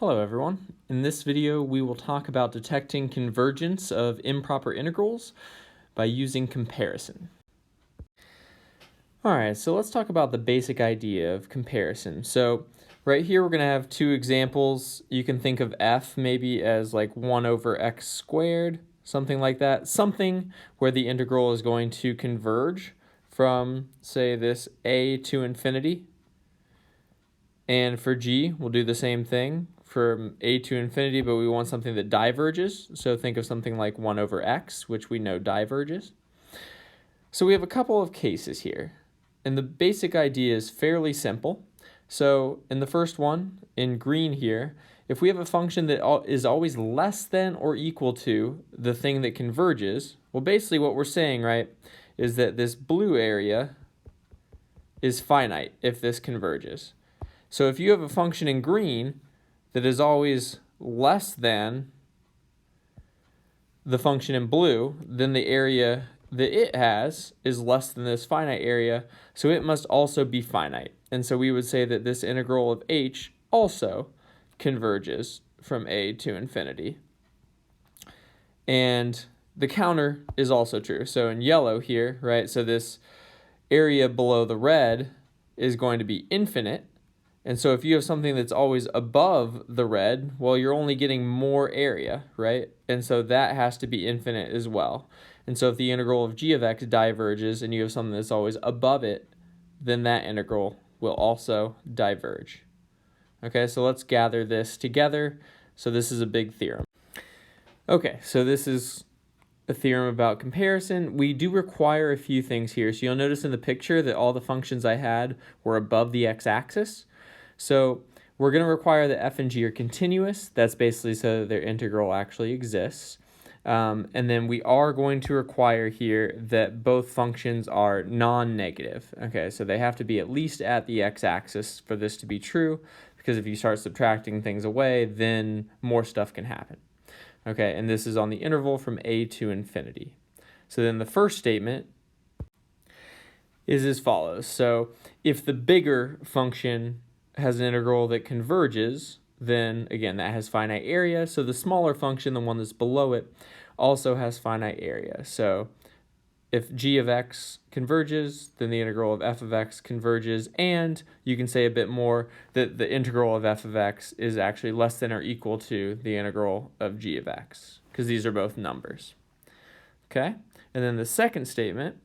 Hello everyone. In this video we will talk about detecting convergence of improper integrals by using comparison. Alright, so let's talk about the basic idea of comparison. So right here we're going to have two examples. You can think of f maybe as like 1 over x squared, something like that. Something where the integral is going to converge from, say, this a to infinity. And for g, we'll do the same thing from a to infinity, but we want something that diverges. So think of something like 1 over x, which we know diverges. So we have a couple of cases here. And the basic idea is fairly simple. So in the first one, in green here, if we have a function that is always less than or equal to the thing that converges, well, basically what we're saying, right, is that this blue area is finite if this converges. So if you have a function in green that is always less than the function in blue, then the area that it has is less than this finite area, so it must also be finite. And so we would say that this integral of h also converges from a to infinity. And the counter is also true. So in yellow here, right, so this area below the red is going to be infinite. And so if you have something that's always above the red, well, you're only getting more area, right? And so that has to be infinite as well. And so if the integral of g of x diverges and you have something that's always above it, then that integral will also diverge. Okay, so let's gather this together. So this is a big theorem. Okay, so this is a theorem about comparison. We do require a few things here. So you'll notice in the picture that all the functions I had were above the x-axis. So we're going to require that f and g are continuous. That's basically so that their integral actually exists. And then we are going to require here that both functions are non-negative. Okay, so they have to be at least at the x-axis for this to be true, because if you start subtracting things away, then more stuff can happen. Okay, and this is on the interval from a to infinity. So then the first statement is as follows. So if the bigger function has an integral that converges, then again, that has finite area. So the smaller function, the one that's below it, also has finite area. So if g of x converges, then the integral of f of x converges, and you can say a bit more that the integral of f of x is actually less than or equal to the integral of g of x, because these are both numbers. Okay, and then the second statement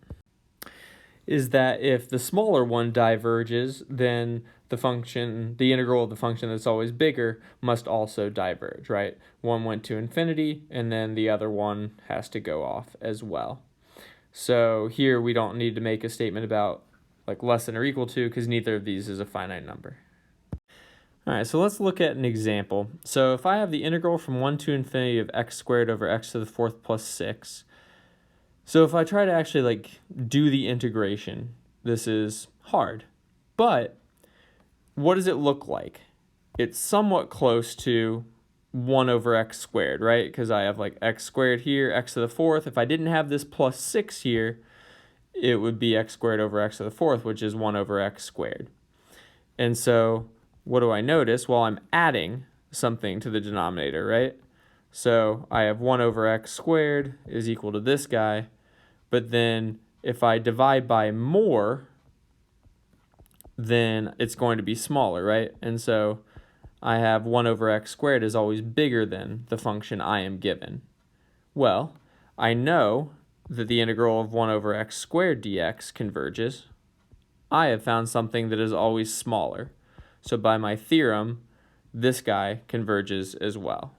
is that if the smaller one diverges, then the integral of the function that's always bigger must also diverge, right? One went to infinity, and then the other one has to go off as well. So here we don't need to make a statement about like less than or equal to, because neither of these is a finite number. All right, so let's look at an example. So if I have the integral from 1 to infinity of x squared over x to the fourth plus 6, so if I try to actually do the integration, this is hard. But what does it look like? It's somewhat close to 1 over x squared, right? Because I have x squared here, x to the fourth. If I didn't have this plus 6 here, it would be x squared over x to the fourth, which is 1 over x squared. And so what do I notice? Well, I'm adding something to the denominator, right? So I have 1 over x squared is equal to this guy. But then if I divide by more, then it's going to be smaller, right? And so I have 1 over x squared is always bigger than the function I am given. Well, I know that the integral of 1 over x squared dx converges. I have found something that is always smaller. So by my theorem, this guy converges as well.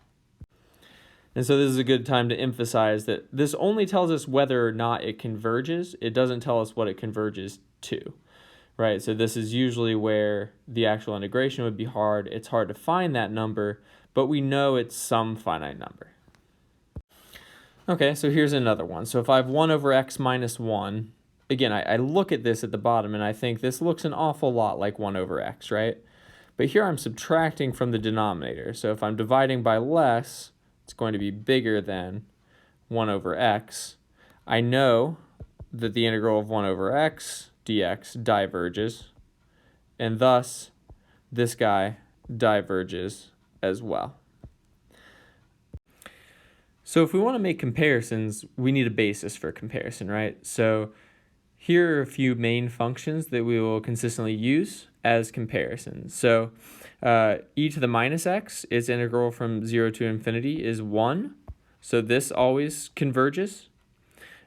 And so this is a good time to emphasize that this only tells us whether or not it converges. It doesn't tell us what it converges to, right? So this is usually where the actual integration would be hard. It's hard to find that number, but we know it's some finite number. Okay, so here's another one. So if I have 1 over x minus 1, again, I look at this at the bottom and I think this looks an awful lot like 1 over x, right? But here I'm subtracting from the denominator. So if I'm dividing by less, it's going to be bigger than 1 over x. I know that the integral of 1 over x dx diverges, and thus this guy diverges as well. So if we want to make comparisons, we need a basis for comparison, right? So here are a few main functions that we will consistently use as comparisons. So e to the minus x, its integral from 0 to infinity is 1. So this always converges.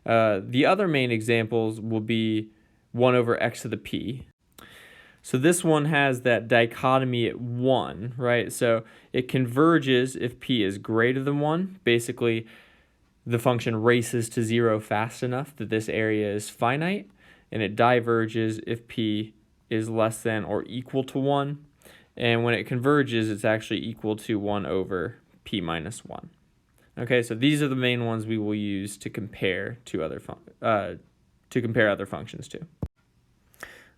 The other main examples will be 1 over x to the p. So this one has that dichotomy at 1, right? So it converges if p is greater than 1. Basically, the function races to 0 fast enough that this area is finite, and it diverges if p is less than or equal to 1. And when it converges, it's actually equal to 1 over p minus 1. Okay, so these are the main ones we will use to compare to other other functions to.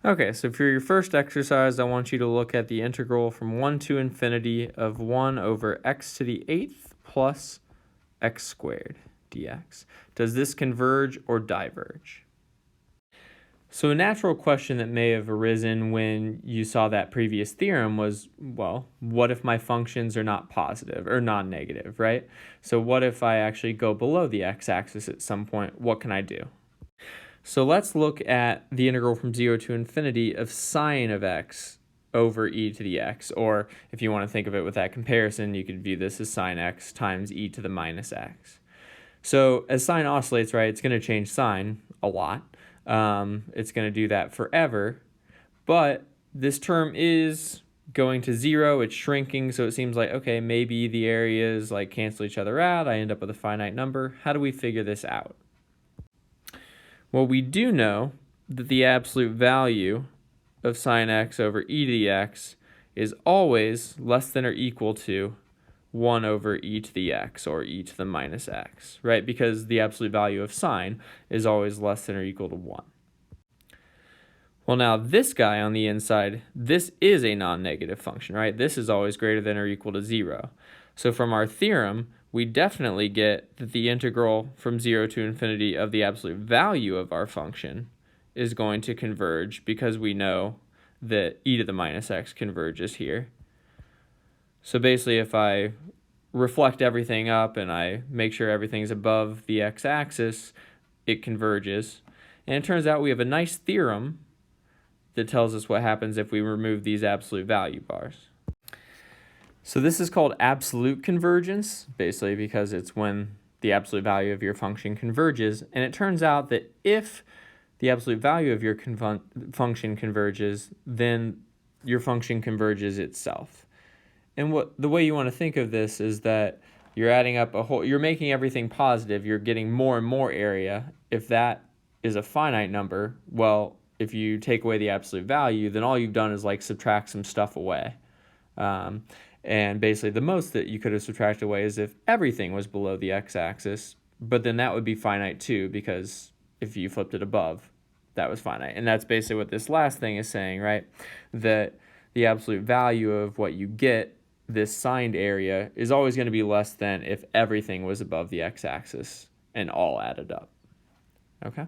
Okay, so for your first exercise, I want you to look at the integral from 1 to infinity of 1 over x to the 8th plus x squared dx. Does this converge or diverge? So a natural question that may have arisen when you saw that previous theorem was, well, what if my functions are not positive or non-negative, right? So what if I actually go below the x-axis at some point? What can I do? So let's look at the integral from 0 to infinity of sine of x over e to the x. Or if you want to think of it with that comparison, you could view this as sine x times e to the minus x. So as sine oscillates, right, it's going to change sign a lot. It's going to do that forever. But this term is going to 0. It's shrinking, so it seems like, okay, maybe the areas like cancel each other out. I end up with a finite number. How do we figure this out? Well, we do know that the absolute value of sine x over e to the x is always less than or equal to 1 over e to the x, or e to the minus x, right? Because the absolute value of sine is always less than or equal to 1. Well, now this guy on the inside, this is a non-negative function, right? This is always greater than or equal to 0. So from our theorem, we definitely get that the integral from 0 to infinity of the absolute value of our function is going to converge, because we know that e to the minus x converges here. So basically, if I reflect everything up and I make sure everything's above the x-axis, it converges. And it turns out we have a nice theorem that tells us what happens if we remove these absolute value bars. So this is called absolute convergence, basically because it's when the absolute value of your function converges. And it turns out that if the absolute value of your function converges, then your function converges itself. And the way you want to think of this is that you're adding up you're making everything positive, you're getting more and more area. If that is a finite number, well, if you take away the absolute value, then all you've done is like subtract some stuff away. And basically the most that you could have subtracted away is if everything was below the x-axis, but then that would be finite too, because if you flipped it above, that was finite. And that's basically what this last thing is saying, right? That the absolute value of what you get, this signed area, is always going to be less than if everything was above the x-axis and all added up. Okay?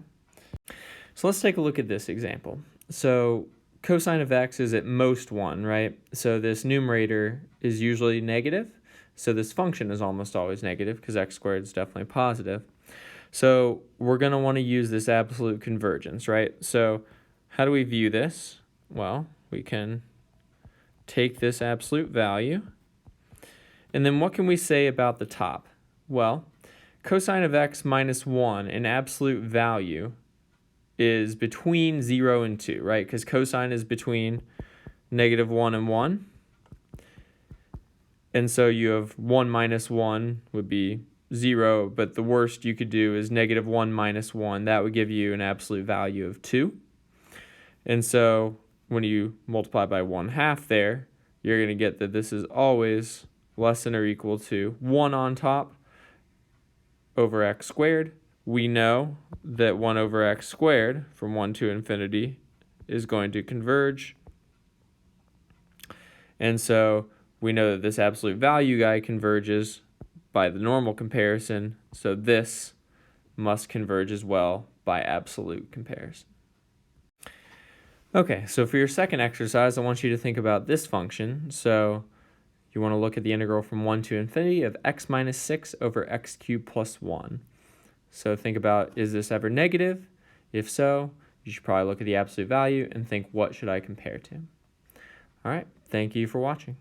So let's take a look at this example. So cosine of x is at most 1, right? So this numerator is usually negative. So this function is almost always negative because x squared is definitely positive. So we're going to want to use this absolute convergence, right? So how do we view this? Well, we can take this absolute value. And then what can we say about the top? Well, cosine of x minus 1 in absolute value is between 0 and 2, right? Because cosine is between negative 1 and 1. And so you have 1 minus 1 would be 0, but the worst you could do is negative 1 minus 1. That would give you an absolute value of 2. And so when you multiply by 1/2 there, you're going to get that this is always less than or equal to 1 on top over x squared. We know that 1 over x squared from 1 to infinity is going to converge. And so we know that this absolute value guy converges by the normal comparison. So this must converge as well by absolute comparison. Okay, so for your second exercise, I want you to think about this function. So you want to look at the integral from 1 to infinity of x minus 6 over x cubed plus 1. So think about, is this ever negative? If so, you should probably look at the absolute value and think, what should I compare to? All right, thank you for watching.